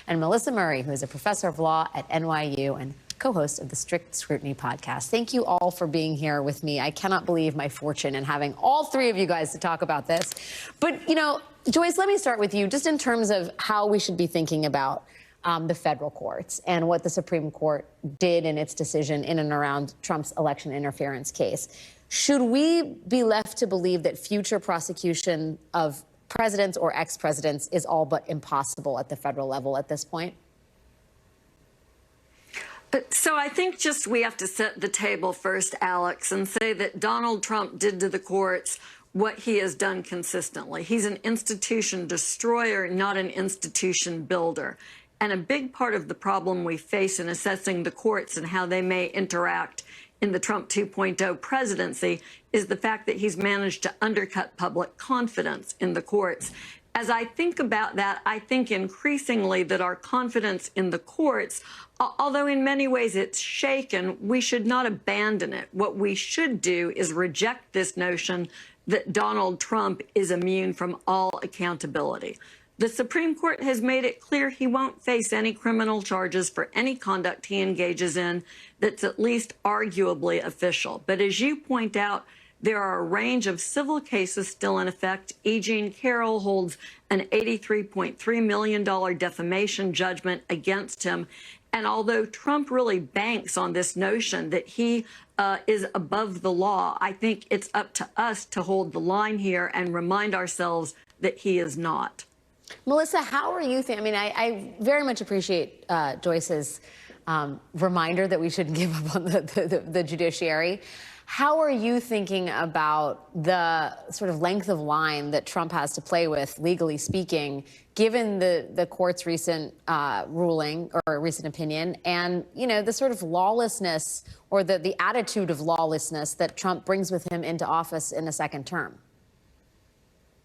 and Melissa Murray, who is a professor of law at NYU and co-host of the Strict Scrutiny podcast. Thank you all for being here with me. I cannot believe my fortune in having all three of you guys to talk about this. But, you know, Joyce, let me start with you, just in terms of how we should be thinking about the federal courts and what the Supreme Court did in its decision in and around Trump's election interference case. Should we be left to believe that future prosecution of presidents or ex-presidents is all but impossible at the federal level at this point? So I think just we have to set the table first, Alex, and say that Donald Trump did to the courts what he has done consistently. He's an institution destroyer, not an institution builder. And a big part of the problem we face in assessing the courts and how they may interact in the Trump 2.0 presidency is the fact that he's managed to undercut public confidence in the courts. As I think about that, I think increasingly that our confidence in the courts, although in many ways it's shaken, we should not abandon it. What we should do is reject this notion that Donald Trump is immune from all accountability. The Supreme Court has made it clear he won't face any criminal charges for any conduct he engages in that's at least arguably official. But as you point out, there are a range of civil cases still in effect. E. Jean Carroll holds an $83.3 million defamation judgment against him. And although Trump really banks on this notion that he is above the law, I think it's up to us to hold the line here and remind ourselves that he is not. Melissa, how are you thinking? I mean, I very much appreciate Joyce's reminder that we shouldn't give up on the judiciary. How are you thinking about the sort of length of line that Trump has to play with, legally speaking, given the court's recent ruling or recent opinion and, you know, the sort of lawlessness or the attitude of lawlessness that Trump brings with him into office in a second term?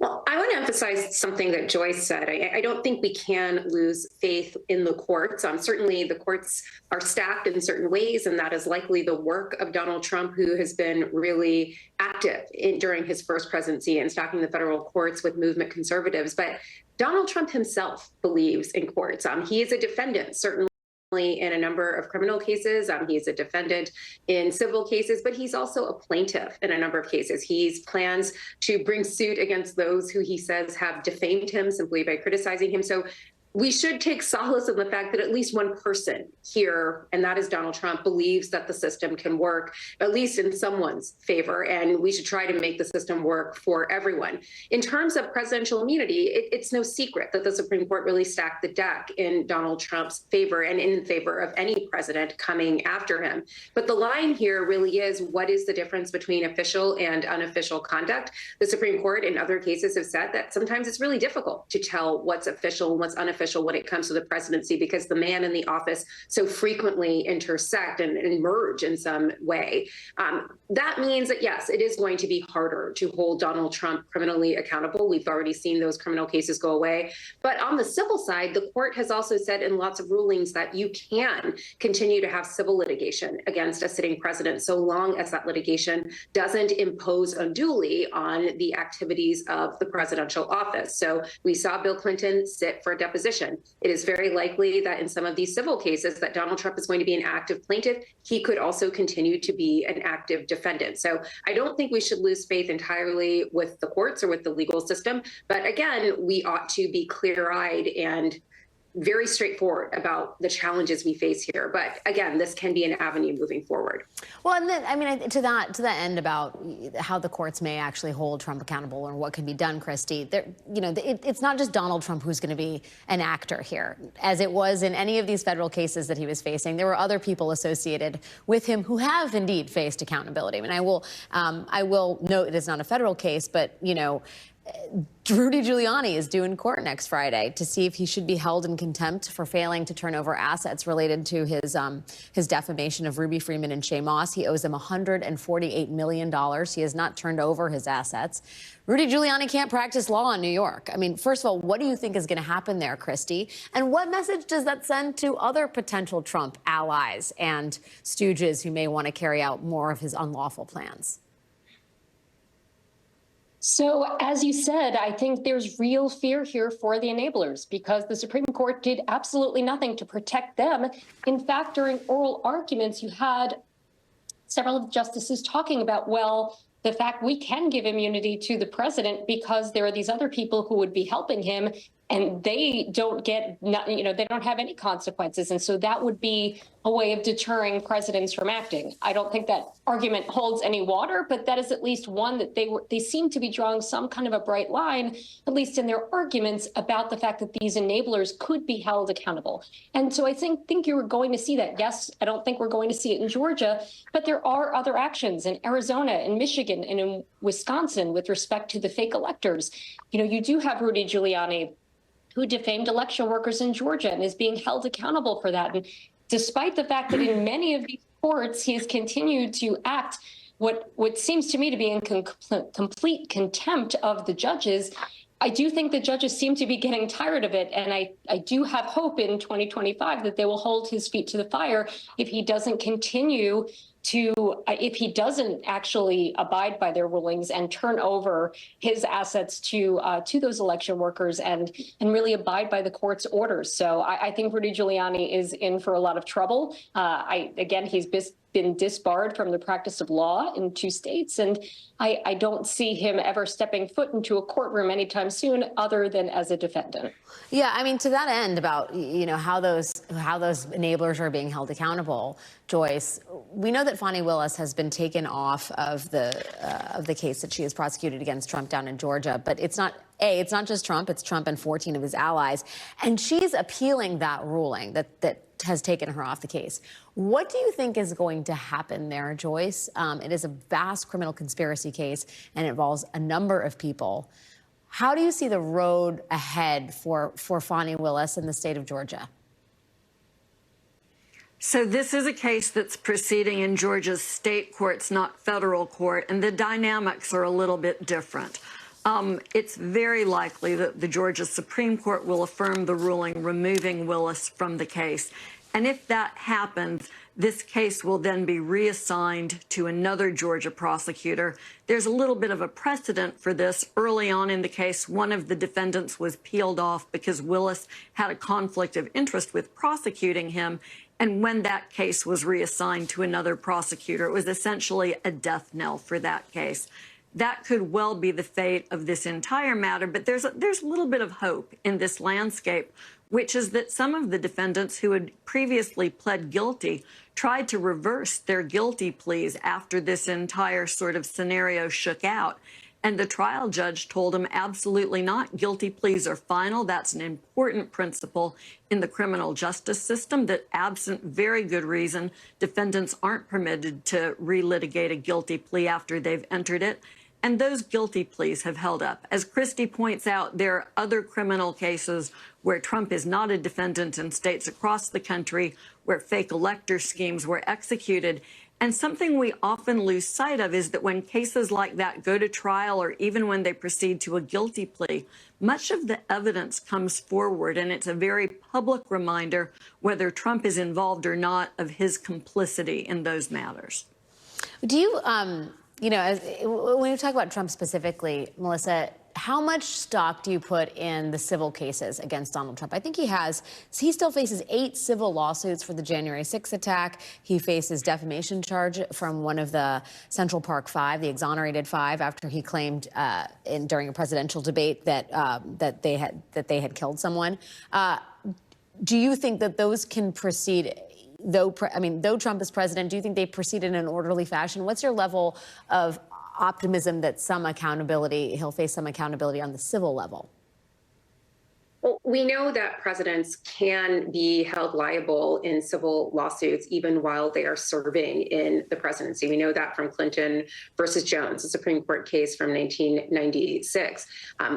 Well, I want to emphasize something that Joyce said. I don't think we can lose faith in the courts. Certainly, the courts are stacked in certain ways, and that is likely the work of Donald Trump, who has been really active during his first presidency in stacking the federal courts with movement conservatives. But Donald Trump himself believes in courts. He is a defendant, certainly, in a number of criminal cases. He's a defendant in civil cases, but he's also a plaintiff in a number of cases. He plans to bring suit against those who he says have defamed him simply by criticizing him. So we should take solace in the fact that at least one person here, and that is Donald Trump, believes that the system can work, at least in someone's favor, and we should try to make the system work for everyone. In terms of presidential immunity, it's no secret that the Supreme Court really stacked the deck in Donald Trump's favor and in favor of any president coming after him. But the line here really is, what is the difference between official and unofficial conduct? The Supreme Court in other cases have said that sometimes it's really difficult to tell what's official and what's unofficial when it comes to the presidency, because the man and the office so frequently intersect and merge in some way. That means that, yes, it is going to be harder to hold Donald Trump criminally accountable. We've already seen those criminal cases go away. But on the civil side, the court has also said in lots of rulings that you can continue to have civil litigation against a sitting president so long as that litigation doesn't impose unduly on the activities of the presidential office. So we saw Bill Clinton sit for a deposition. It is very likely that in some of these civil cases that Donald Trump is going to be an active plaintiff. He could also continue to be an active defendant. So I don't think we should lose faith entirely with the courts or with the legal system. But again, we ought to be clear-eyed and very straightforward about the challenges we face here. But again, this can be an avenue moving forward. Well, and then, I mean, to that end about how the courts may actually hold Trump accountable or what can be done, Christy, you know, it's not just Donald Trump who's going to be an actor here. As it was in any of these federal cases that he was facing, there were other people associated with him who have indeed faced accountability. I mean, I will note it is not a federal case, but, you know, Rudy Giuliani is due in court next Friday to see if he should be held in contempt for failing to turn over assets related to his defamation of Ruby Freeman and Shay Moss. He owes them $148 million. He has not turned over his assets. Rudy Giuliani can't practice law in New York. I mean, first of all, what do you think is going to happen there, Christy? And what message does that send to other potential Trump allies and stooges who may want to carry out more of his unlawful plans? So, as you said, I think there's real fear here for the enablers because the Supreme Court did absolutely nothing to protect them. In fact, during oral arguments, you had several of the justices talking about, well, the fact we can give immunity to the president because there are these other people who would be helping him and they don't get, they don't have any consequences. And so that would be a way of deterring presidents from acting. I don't think that argument holds any water, but that is at least one that they seem to be drawing some kind of a bright line, at least in their arguments, about the fact that these enablers could be held accountable. And so I think you're going to see that. Yes, I don't think we're going to see it in Georgia, but there are other actions in Arizona and Michigan and in Wisconsin with respect to the fake electors. You do have Rudy Giuliani, who defamed election workers in Georgia and is being held accountable for that. And despite the fact that in many of these courts, he has continued to act what seems to me to be in complete contempt of the judges, I do think the judges seem to be getting tired of it. And I do have hope in 2025 that they will hold his feet to the fire if he doesn't continue if he doesn't actually abide by their rulings and turn over his assets to those election workers and really abide by the court's orders. So I think Rudy Giuliani is in for a lot of trouble. Again, he's been disbarred from the practice of law in 2 states, and I don't see him ever stepping foot into a courtroom anytime soon other than as a defendant. Yeah, I mean, to that end about, how those enablers are being held accountable, Joyce, we know that Fani Willis has been taken off of the case that she has prosecuted against Trump down in Georgia, but it's not just Trump, it's Trump and 14 of his allies, and she's appealing that ruling that has taken her off the case. What do you think is going to happen there, Joyce? It is a vast criminal conspiracy case and involves a number of people. How do you see the road ahead for Fani Willis in the state of Georgia? So this is a case that's proceeding in Georgia's state courts, not federal court, and the dynamics are a little bit different. It's very likely that the Georgia Supreme Court will affirm the ruling removing Willis from the case. And if that happens, this case will then be reassigned to another Georgia prosecutor. There's a little bit of a precedent for this. Early on in the case, one of the defendants was peeled off because Willis had a conflict of interest with prosecuting him. And when that case was reassigned to another prosecutor, it was essentially a death knell for that case. That could well be the fate of this entire matter, but there's a little bit of hope in this landscape, which is that some of the defendants who had previously pled guilty tried to reverse their guilty pleas after this entire sort of scenario shook out. And the trial judge told them absolutely not. Guilty pleas are final. That's an important principle in the criminal justice system, that absent very good reason, defendants aren't permitted to relitigate a guilty plea after they've entered it. And those guilty pleas have held up. As Christie points out, there are other criminal cases where Trump is not a defendant in states across the country where fake elector schemes were executed. And something we often lose sight of is that when cases like that go to trial, or even when they proceed to a guilty plea, much of the evidence comes forward, and it's a very public reminder, whether Trump is involved or not, of his complicity in those matters. Do you, when you talk about Trump specifically, Melissa, how much stock do you put in the civil cases against Donald Trump? I think he still faces 8 civil lawsuits for the January 6th attack. He faces defamation charge from one of the Central Park 5, the exonerated 5, after he claimed during a presidential debate that they had killed someone. Do you think that those can proceed? Though Trump is president, do you think they proceed in an orderly fashion? What's your level of optimism that he'll face some accountability on the civil level? Well, we know that presidents can be held liable in civil lawsuits even while they are serving in the presidency. We know that from Clinton versus Jones, a Supreme Court case from 1996.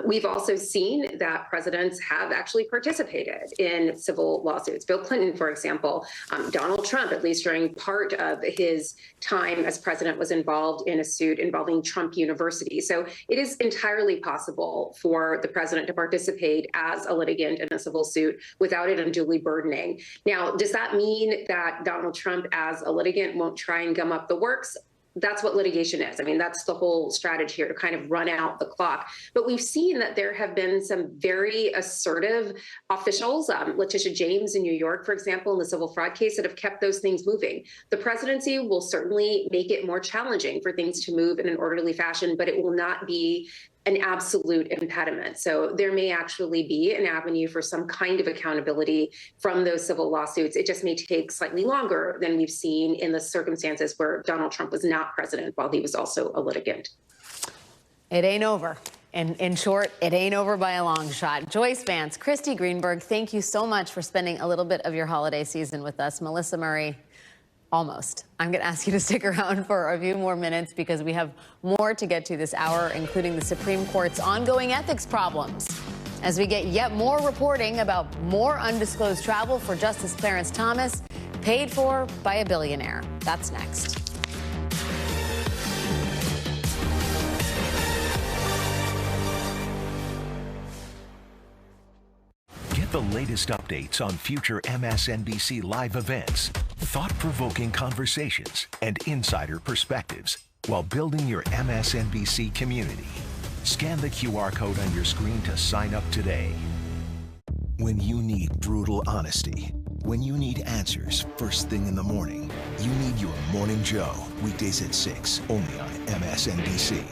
We've also seen that presidents have actually participated in civil lawsuits. Bill Clinton, for example, Donald Trump, at least during part of his time as president, was involved in a suit involving Trump University. So it is entirely possible for the president to participate as a litigant in a civil suit without it unduly burdening. Now, does that mean that Donald Trump as a litigant won't try and gum up the works? that's what litigation is. I mean, that's the whole strategy here, to kind of run out the clock. But we've seen that there have been some very assertive officials, Letitia James in New York, for example, in the civil fraud case, that have kept those things moving. The presidency will certainly make it more challenging for things to move in an orderly fashion, but it will not be an absolute impediment. So there may actually be an avenue for some kind of accountability from those civil lawsuits. It just may take slightly longer than we've seen in the circumstances where Donald Trump was not president while he was also a litigant. It ain't over. And in short, it ain't over by a long shot. Joyce Vance, Christy Greenberg, thank you so much for spending a little bit of your holiday season with us. Melissa Murray, almost. I'm going to ask you to stick around for a few more minutes because we have more to get to this hour, including the Supreme Court's ongoing ethics problems, as we get yet more reporting about more undisclosed travel for Justice Clarence Thomas, paid for by a billionaire. That's next. Get the latest updates on future MSNBC Live events, thought-provoking conversations, and insider perspectives while building your MSNBC community. Scan the QR code on your screen to sign up today. When you need brutal honesty, when you need answers first thing in the morning, you need your Morning Joe, weekdays at 6, only on MSNBC.